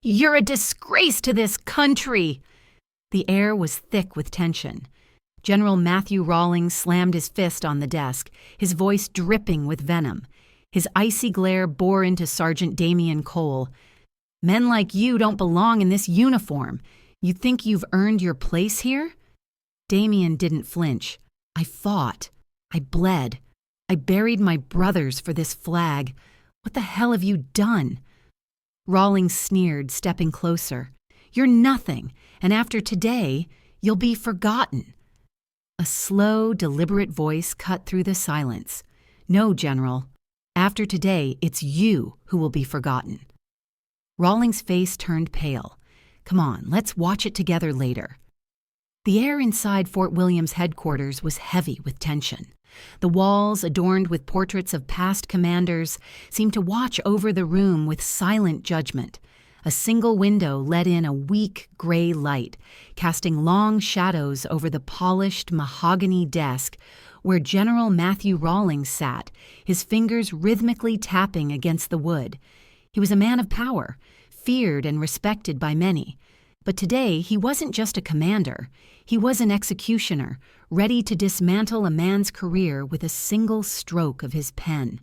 You're a disgrace to this country! The air was thick with tension. General Matthew Rawlings slammed his fist on the desk, his voice dripping with venom. His icy glare bore into Sergeant Damien Cole. Men like you don't belong in this uniform. You think you've earned your place here? Damien didn't flinch. I fought. I bled. I buried my brothers for this flag. What the hell have you done? Rawlings sneered, stepping closer. You're nothing, and after today, you'll be forgotten. A slow, deliberate voice cut through the silence. No, General. After today, it's you who will be forgotten. Rawlings' face turned pale. Come on, let's watch it together later. The air inside Fort William's headquarters was heavy with tension. The walls, adorned with portraits of past commanders, seemed to watch over the room with silent judgment. A single window let in a weak gray light, casting long shadows over the polished mahogany desk where General Matthew Rawlings sat, his fingers rhythmically tapping against the wood. He was a man of power, feared and respected by many. But today he wasn't just a commander. He was an executioner, ready to dismantle a man's career with a single stroke of his pen.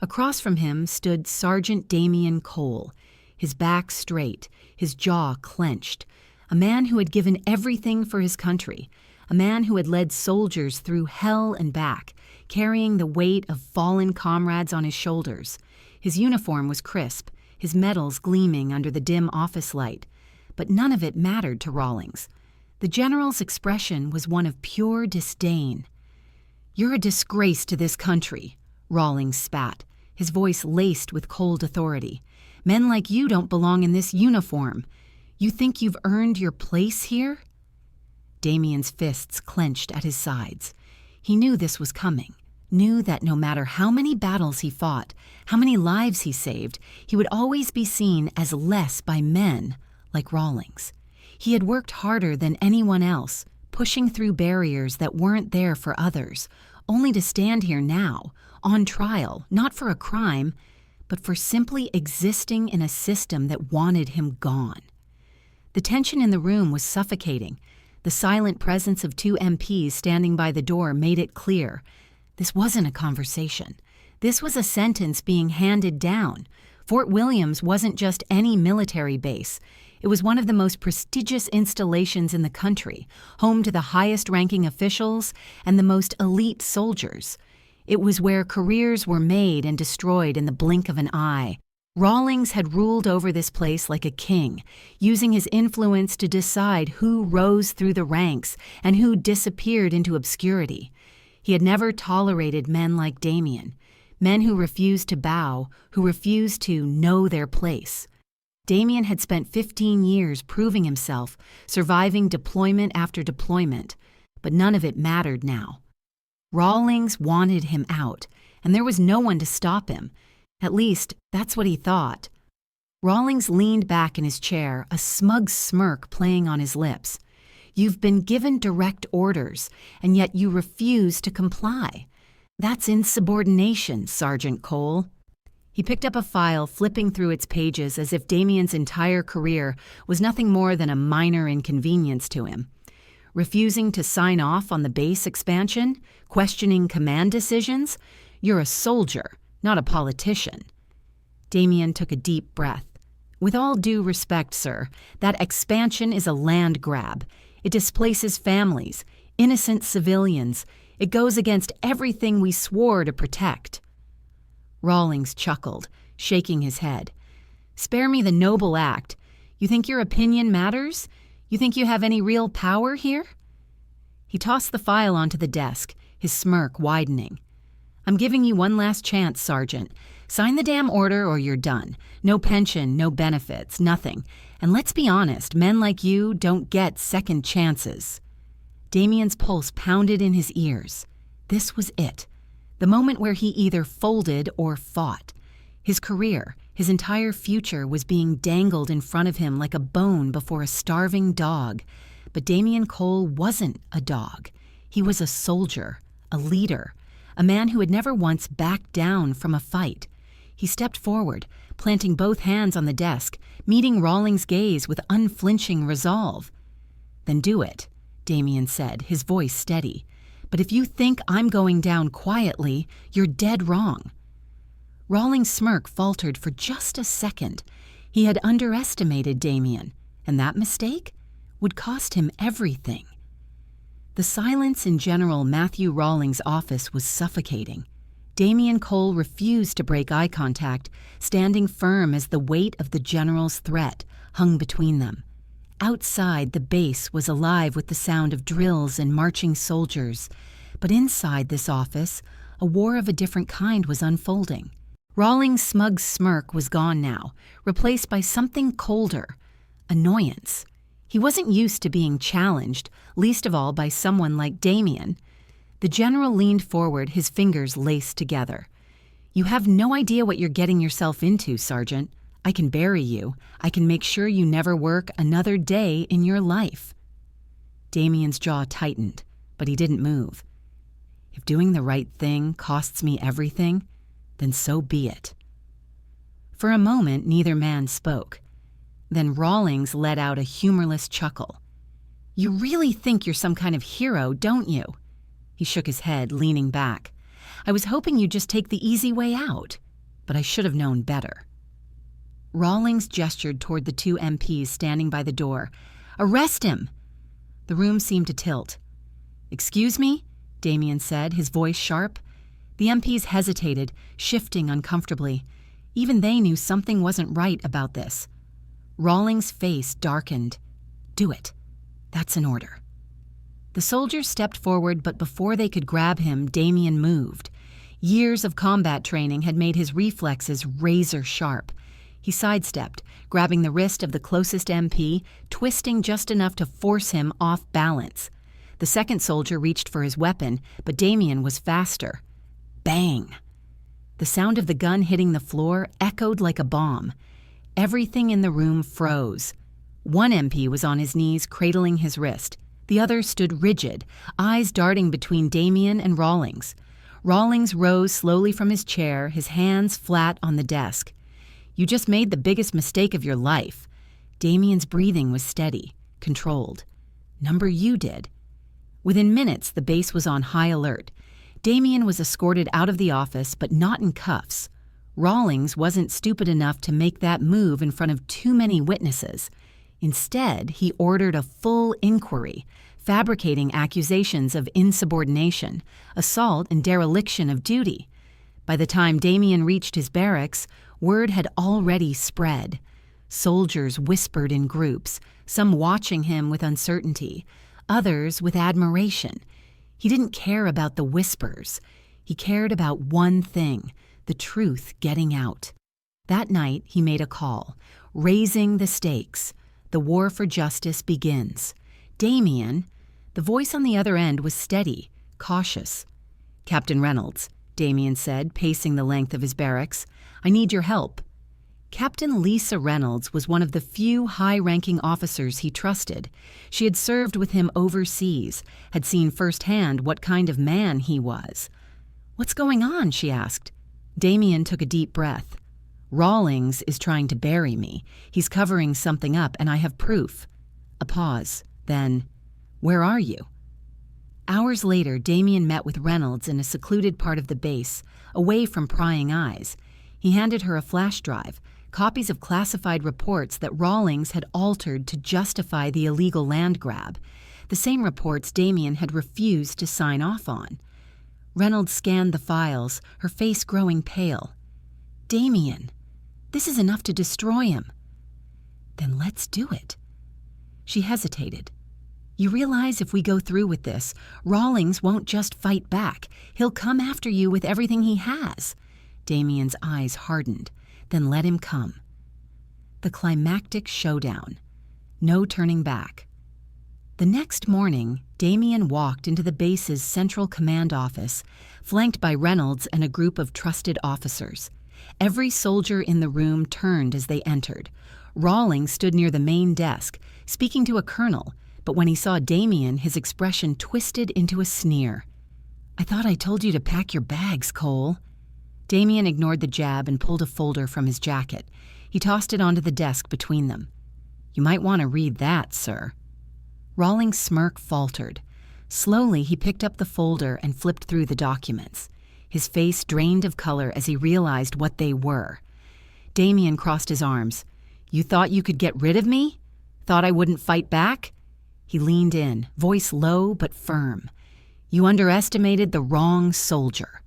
Across from him stood Sergeant Damien Cole, his back straight, his jaw clenched, a man who had given everything for his country, a man who had led soldiers through hell and back, carrying the weight of fallen comrades on his shoulders. His uniform was crisp, his medals gleaming under the dim office light, but none of it mattered to Rawlings. The general's expression was one of pure disdain. You're a disgrace to this country, Rawlings spat, his voice laced with cold authority. Men like you don't belong in this uniform. You think you've earned your place here? Damien's fists clenched at his sides. He knew this was coming, knew that no matter how many battles he fought, how many lives he saved, he would always be seen as less by men like Rawlings. He had worked harder than anyone else, pushing through barriers that weren't there for others, only to stand here now, on trial, not for a crime, but for simply existing in a system that wanted him gone. The tension in the room was suffocating. The silent presence of two MPs standing by the door made it clear. This wasn't a conversation. This was a sentence being handed down. Fort Williams wasn't just any military base. It was one of the most prestigious installations in the country, home to the highest-ranking officials and the most elite soldiers. It was where careers were made and destroyed in the blink of an eye. Rawlings had ruled over this place like a king, using his influence to decide who rose through the ranks and who disappeared into obscurity. He had never tolerated men like Damien, men who refused to bow, who refused to know their place. Damien had spent 15 years proving himself, surviving deployment after deployment, but none of it mattered now. Rawlings wanted him out, and there was no one to stop him. At least, that's what he thought. Rawlings leaned back in his chair, a smug smirk playing on his lips. You've been given direct orders, and yet you refuse to comply. That's insubordination, Sergeant Cole. He picked up a file, flipping through its pages as if Damien's entire career was nothing more than a minor inconvenience to him. Refusing to sign off on the base expansion? Questioning command decisions? You're a soldier, not a politician. Damien took a deep breath. With all due respect, sir, that expansion is a land grab. It displaces families, innocent civilians. It goes against everything we swore to protect. Rawlings chuckled, shaking his head. Spare me the noble act. You think your opinion matters? You think you have any real power here? He tossed the file onto the desk, his smirk widening. I'm giving you one last chance, Sergeant. Sign the damn order or you're done. No pension, no benefits, nothing. And let's be honest, men like you don't get second chances. Damien's pulse pounded in his ears. This was it. The moment where he either folded or fought. His career, his entire future was being dangled in front of him like a bone before a starving dog. But Damien Cole wasn't a dog. He was a soldier, a leader, a man who had never once backed down from a fight. He stepped forward, planting both hands on the desk, meeting Rawlings' gaze with unflinching resolve. "Then do it," Damien said, his voice steady. "But if you think I'm going down quietly, you're dead wrong." Rawlings' smirk faltered for just a second. He had underestimated Damien, and that mistake would cost him everything. The silence in General Matthew Rawlings' office was suffocating. Damien Cole refused to break eye contact, standing firm as the weight of the general's threat hung between them. Outside, the base was alive with the sound of drills and marching soldiers, but inside this office, a war of a different kind was unfolding. Rawlings' smug smirk was gone now, replaced by something colder, annoyance. He wasn't used to being challenged, least of all by someone like Damien. The general leaned forward, his fingers laced together. "You have no idea what you're getting yourself into, Sergeant. I can bury you. I can make sure you never work another day in your life." Damien's jaw tightened, but he didn't move. "If doing the right thing costs me everything, then so be it." For a moment, neither man spoke. Then Rawlings let out a humorless chuckle. "You really think you're some kind of hero, don't you?" He shook his head, leaning back. "I was hoping you'd just take the easy way out, but I should have known better." Rawlings gestured toward the two MPs standing by the door. "Arrest him!" The room seemed to tilt. "Excuse me?" Damien said, his voice sharp. The MPs hesitated, shifting uncomfortably. Even they knew something wasn't right about this. Rawlings' face darkened. "Do it. That's an order." The soldiers stepped forward, but before they could grab him, Damien moved. Years of combat training had made his reflexes razor sharp. He sidestepped, grabbing the wrist of the closest MP, twisting just enough to force him off balance. The second soldier reached for his weapon, but Damien was faster. Bang! The sound of the gun hitting the floor echoed like a bomb. Everything in the room froze. One MP was on his knees, cradling his wrist. The other stood rigid, eyes darting between Damien and Rawlings. Rawlings rose slowly from his chair, his hands flat on the desk. "You just made the biggest mistake of your life." Damien's breathing was steady, controlled. "Number you did." Within minutes, the base was on high alert. Damien was escorted out of the office, but not in cuffs. Rawlings wasn't stupid enough to make that move in front of too many witnesses. Instead, he ordered a full inquiry, fabricating accusations of insubordination, assault, and dereliction of duty. By the time Damien reached his barracks, word had already spread. Soldiers whispered in groups, some watching him with uncertainty, others with admiration. He didn't care about the whispers. He cared about one thing: the truth getting out. That night, he made a call, raising the stakes. The war for justice begins. "Damien," the voice on the other end was steady, cautious. "Captain Reynolds," Damien said, pacing the length of his barracks, "I need your help." Captain Lisa Reynolds was one of the few high-ranking officers he trusted. She had served with him overseas, had seen firsthand what kind of man he was. "What's going on?" she asked. Damien took a deep breath. "Rawlings is trying to bury me. He's covering something up, and I have proof." A pause. Then, "Where are you?" Hours later, Damien met with Reynolds in a secluded part of the base, away from prying eyes. He handed her a flash drive, copies of classified reports that Rawlings had altered to justify the illegal land grab, the same reports Damien had refused to sign off on. Reynolds scanned the files, her face growing pale. "Damien, this is enough to destroy him." "Then let's do it." She hesitated. "You realize if we go through with this, Rawlings won't just fight back. He'll come after you with everything he has." Damien's eyes hardened. "Then let him come." The climactic showdown. No turning back. The next morning, Damien walked into the base's central command office, flanked by Reynolds and a group of trusted officers. Every soldier in the room turned as they entered. Rawlings stood near the main desk, speaking to a colonel, but when he saw Damien, his expression twisted into a sneer. "I thought I told you to pack your bags, Cole." Damien ignored the jab and pulled a folder from his jacket. He tossed it onto the desk between them. "You might want to read that, sir." Rawlings' smirk faltered. Slowly, he picked up the folder and flipped through the documents. His face drained of color as he realized what they were. Damien crossed his arms. "You thought you could get rid of me? Thought I wouldn't fight back?" He leaned in, voice low but firm. "You underestimated the wrong soldier."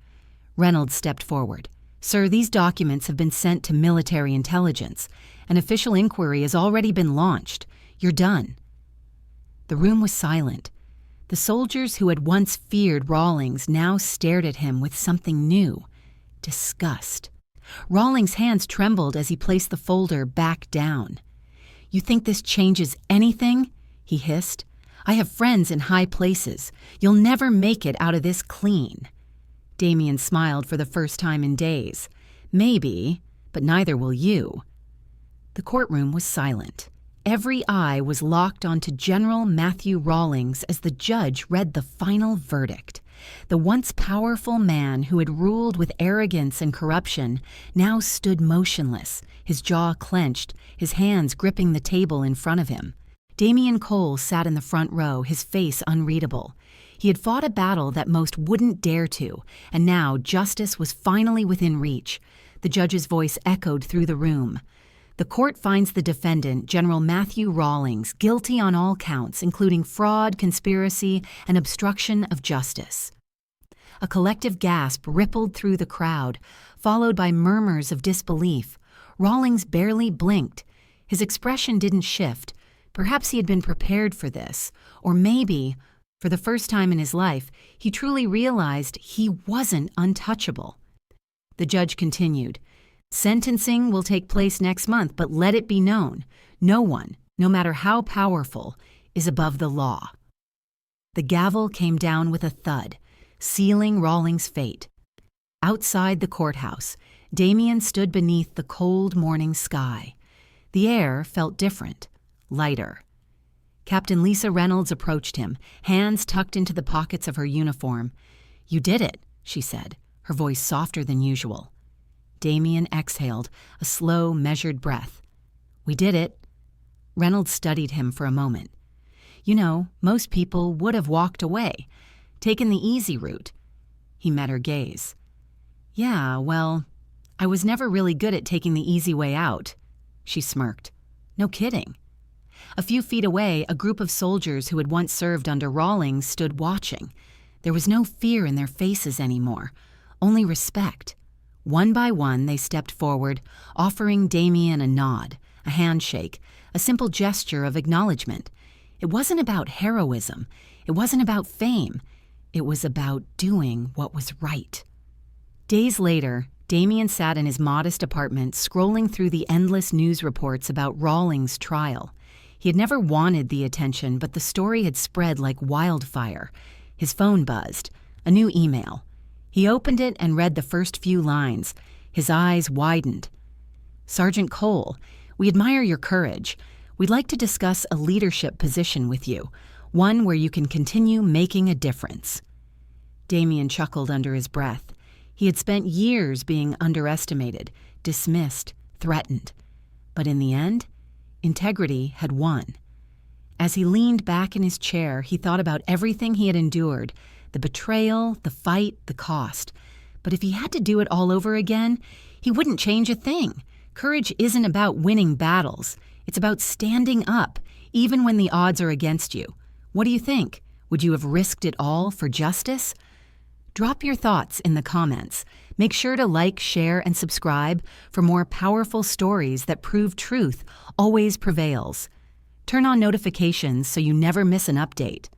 Reynolds stepped forward. "Sir, these documents have been sent to military intelligence. An official inquiry has already been launched. You're done." The room was silent. The soldiers who had once feared Rawlings now stared at him with something new: disgust. Rawlings' hands trembled as he placed the folder back down. "You think this changes anything?" he hissed. "I have friends in high places. You'll never make it out of this clean." Damien smiled for the first time in days. "Maybe, but neither will you." The courtroom was silent. Every eye was locked onto General Matthew Rawlings as the judge read the final verdict. The once powerful man who had ruled with arrogance and corruption now stood motionless, his jaw clenched, his hands gripping the table in front of him. Damien Cole sat in the front row, his face unreadable. He had fought a battle that most wouldn't dare to, and now justice was finally within reach. The judge's voice echoed through the room. "The court finds the defendant, General Matthew Rawlings, guilty on all counts, including fraud, conspiracy, and obstruction of justice." A collective gasp rippled through the crowd, followed by murmurs of disbelief. Rawlings barely blinked. His expression didn't shift. Perhaps he had been prepared for this, or maybe, for the first time in his life, he truly realized he wasn't untouchable. The judge continued. "Sentencing will take place next month, but let it be known, no one, no matter how powerful, is above the law." The gavel came down with a thud, sealing Rawlings' fate. Outside the courthouse, Damien stood beneath the cold morning sky. The air felt different, lighter. Captain Lisa Reynolds approached him, hands tucked into the pockets of her uniform. "You did it," she said, her voice softer than usual. Damien exhaled, a slow, measured breath. "We did it." Reynolds studied him for a moment. "You know, most people would have walked away, taken the easy route." He met her gaze. "Yeah, well, I was never really good at taking the easy way out." She smirked. "No kidding." A few feet away, a group of soldiers who had once served under Rawlings stood watching. There was no fear in their faces anymore, only respect. One by one, they stepped forward, offering Damien a nod, a handshake, a simple gesture of acknowledgement. It wasn't about heroism. It wasn't about fame. It was about doing what was right. Days later, Damien sat in his modest apartment, scrolling through the endless news reports about Rawlings' trial. He had never wanted the attention, but the story had spread like wildfire. His phone buzzed. A new email. He opened it and read the first few lines. His eyes widened. "Sergeant Cole, we admire your courage. We'd like to discuss a leadership position with you, one where you can continue making a difference." Damien chuckled under his breath. He had spent years being underestimated, dismissed, threatened. But in the end, integrity had won. As he leaned back in his chair, he thought about everything he had endured, the betrayal, the fight, the cost. But if he had to do it all over again, he wouldn't change a thing. Courage isn't about winning battles. It's about standing up, even when the odds are against you. What do you think? Would you have risked it all for justice? Drop your thoughts in the comments. Make sure to like, share, and subscribe for more powerful stories that prove truth always prevails. Turn on notifications so you never miss an update.